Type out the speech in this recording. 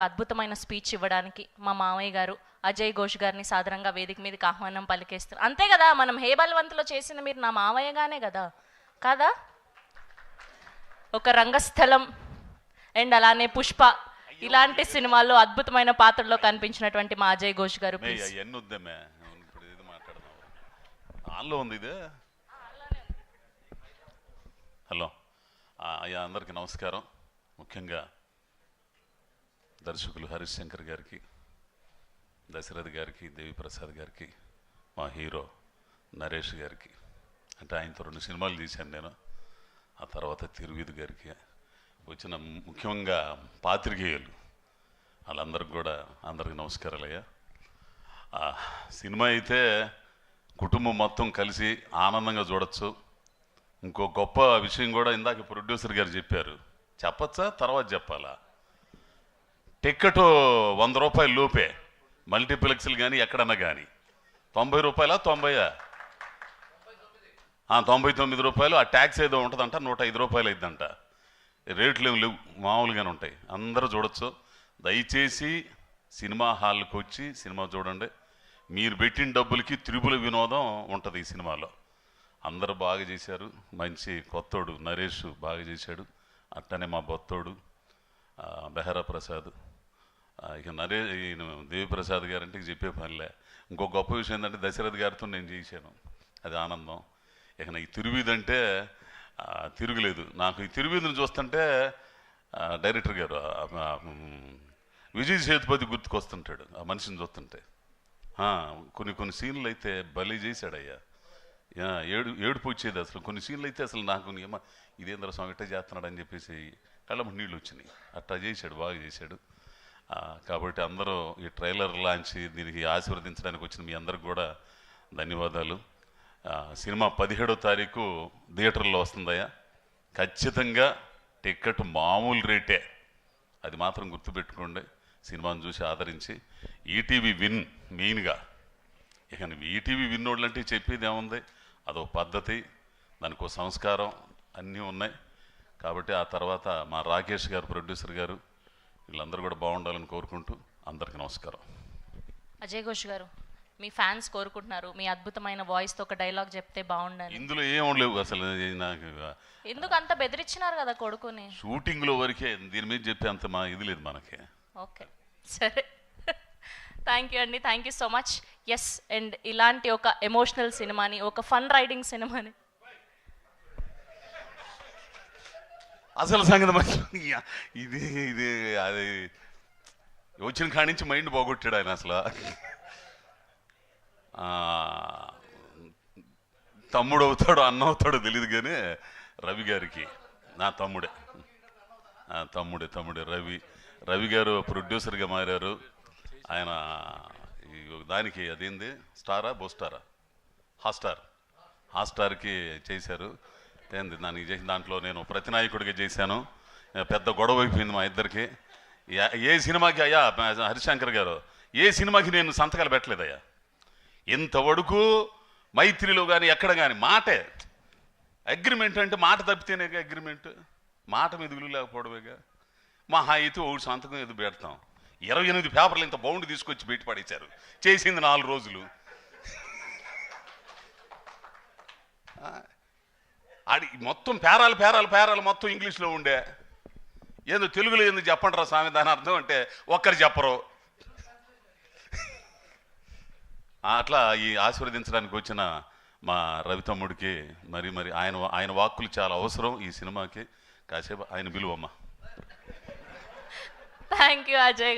అద్భుతమైన స్పీచ్ ఇవ్వడానికి మా మామయ్య గారు అజయ్ ఘోష్ గారిని సాదరంగా వేదిక మీదకి ఆహ్వానం పలికేస్తారు. అంతే కదా, మనం హే బలవంతులో చేసిన మీరు నా మామయ్యగానే కదా కాదా? ఒక రంగస్థలం అండ్ అలానే పుష్ప ఇలాంటి సినిమాల్లో అద్భుతమైన పాత్రలో కనిపించినటువంటి మా అజయ్ ఘోష్ గారు హలో అయ్యా, అందరికీ నమస్కారం. ముఖ్యంగా దర్శకులు హరీష్ శంకర్ గారికి, దశరథ్ గారికి, దేవిప్రసాద్ గారికి, మా హీరో నరేష్ గారికి, అంటే ఆయనతో 2 సినిమాలు తీశాను నేను. ఆ తర్వాత తిరువిధి గారికి వచ్చిన ముఖ్యంగా పాత్రికేయులు వాళ్ళందరికి కూడా అందరికి నమస్కారాలు అయ్యా. సినిమా అయితే కుటుంబం మొత్తం కలిసి ఆనందంగా చూడొచ్చు. ఇంకో గొప్ప విషయం కూడా ఇందాక ప్రొడ్యూసర్ గారు చెప్పారు, చెప్పచ్చా తర్వాత చెప్పాలా? టికెట్ 100 రూపాయల లోపే, మల్టీప్లెక్స్లు కానీ ఎక్కడన్నా కానీ. 90 రూపాయలా 90? 99 రూపాయలు. ఆ ట్యాక్స్ ఏదో ఉంటుందంట, 105 రూపాయలు అయిద్దంట. రేట్లు లేవు, మామూలుగానే ఉంటాయి. అందరూ చూడొచ్చు. దయచేసి సినిమా హాల్కి వచ్చి సినిమా చూడండి. మీరు పెట్టిన డబ్బులకి త్రిపుల వినోదం ఉంటుంది ఈ సినిమాలో. అందరూ బాగా చేశారు. మంచి కొత్తోడు నరేష్ బాగా చేశాడు. అట్టనే మా బొత్తోడు బెహరా ప్రసాద్, ఇక ఈయన దేవిప్రసాద్ గారంటే చెప్పే పనిలే. ఇంకో గొప్ప విషయం ఏంటంటే దశరథ్ గారితో నేను చేశాను, అది ఆనందం. ఇక ఈ తిరువీధి అంటే తిరుగులేదు నాకు. ఈ తిరువీధిని చూస్తుంటే డైరెక్టర్ గారు విజయ్ సేతుపతి గుర్తుకొస్తుంటాడు ఆ మనిషిని చూస్తుంటే. కొన్ని సీన్లు అయితే భలే చేశాడయ్యా. ఏడుపు వచ్చేది అసలు. కొన్ని సీన్లు అయితే అసలు నాకు ఇదేంద్ర స్వామి ఇట్ట చేస్తున్నాడు అని చెప్పేసి కళ్ళము నీళ్ళు వచ్చినాయి. అట్టా చేశాడు, బాగా చేశాడు. కాబట్టి అందరూ ఈ ట్రైలర్ లాంచ్ దీనికి ఆశీర్వదించడానికి వచ్చిన మీ అందరికి కూడా ధన్యవాదాలు. సినిమా 17వ తారీఖు థియేటర్లో వస్తుందయ్యా. ఖచ్చితంగా టికెట్ మామూలు రేటే, అది మాత్రం గుర్తుపెట్టుకోండి. సినిమాను చూసి ఆదరించి ఈటీవీ విన్ మెయిన్గా. ఇక ఈటీవీ విన్నోళ్ళు అంటే చెప్పేది ఏముంది, అదొక పద్ధతి, దానికి ఒక సంస్కారం అన్నీ ఉన్నాయి. కాబట్టి ఆ తర్వాత మా రాకేష్ గారు, ప్రొడ్యూసర్ గారు, వీళ్ళందరూ కూడా బాగుండాలని కోరుకుంటూ అందరికీ నమస్కారం. అజయ్ ఘోష్ గారు, మీ ఫ్యాన్స్ కోరుకుంటున్నారు మీ అద్భుతమైన వాయిస్తో ఒక డైలాగ్ చెప్తే బాగుండాలి. ఇందులో ఏం లేవు అసలు. నాకు ఎందుకు అంత బెదిరించినారు కదా కొడుకుని? షూటింగ్లో వరకే, దీని మీద చెప్పే అంత మా ఇది లేదు మనకి. ఓకే, సరే. థ్యాంక్ యూ అండి, thank you so much. Yes, and ఇలాంటి ఒక ఎమోషనల్ సినిమాని, ఒక ఫన్ రైడింగ్ సినిమాని, అసలు సంగతి ఇది ఇది అది వచ్చిన కాడి నుంచి మైండ్ బాగొట్టాడు ఆయన అసలు. తమ్ముడు అవుతాడో అన్న అవుతాడో తెలియదు కానీ రవి గారికి, నా తమ్ముడే తమ్ముడే రవి గారు ప్రొడ్యూసర్గా మారారు. ఆయన దానికి అదేంది స్టారా బోస్టారా హాట్స్టార్కి చేశారు. ఏంది దానికి చేసిన దాంట్లో నేను ప్రతినాయకుడిగా చేశాను. పెద్ద గొడవ అయిపోయింది మా ఇద్దరికి. ఏ సినిమాకి అయ్యా హరిశంకర్ గారు, ఏ సినిమాకి నేను సంతకాలు పెట్టలేదయ్యా ఇంతవరకు. మైత్రిలో కానీ ఎక్కడ కానీ మాటే అగ్రిమెంట్. అంటే మాట తప్పితేనే అగ్రిమెంట్, మాట మీద విలువ లేకపోవడమేగా. మహా అయితే ఒకటి సంతకం ఎదురు పెడతాం. 28 పేపర్లు ఇంత బౌండ్ తీసుకొచ్చి బయట పడేశారు. చేసింది 4 రోజులు. అది మొత్తం పేరాలు మొత్తం ఇంగ్లీష్లో ఉండే. ఏదో తెలుగులో ఎందుకు చెప్పండి రా స్వామి, దాని అర్థం అంటే ఒక్కరు చెప్పరు. అట్లా ఈ ఆశీర్వదించడానికి వచ్చిన మా రవి తమ్ముడికి మరి ఆయన వాక్కులు చాలా అవసరం ఈ సినిమాకి. కాసేపు ఆయన పిలువమ్మా. Thank you Ajay.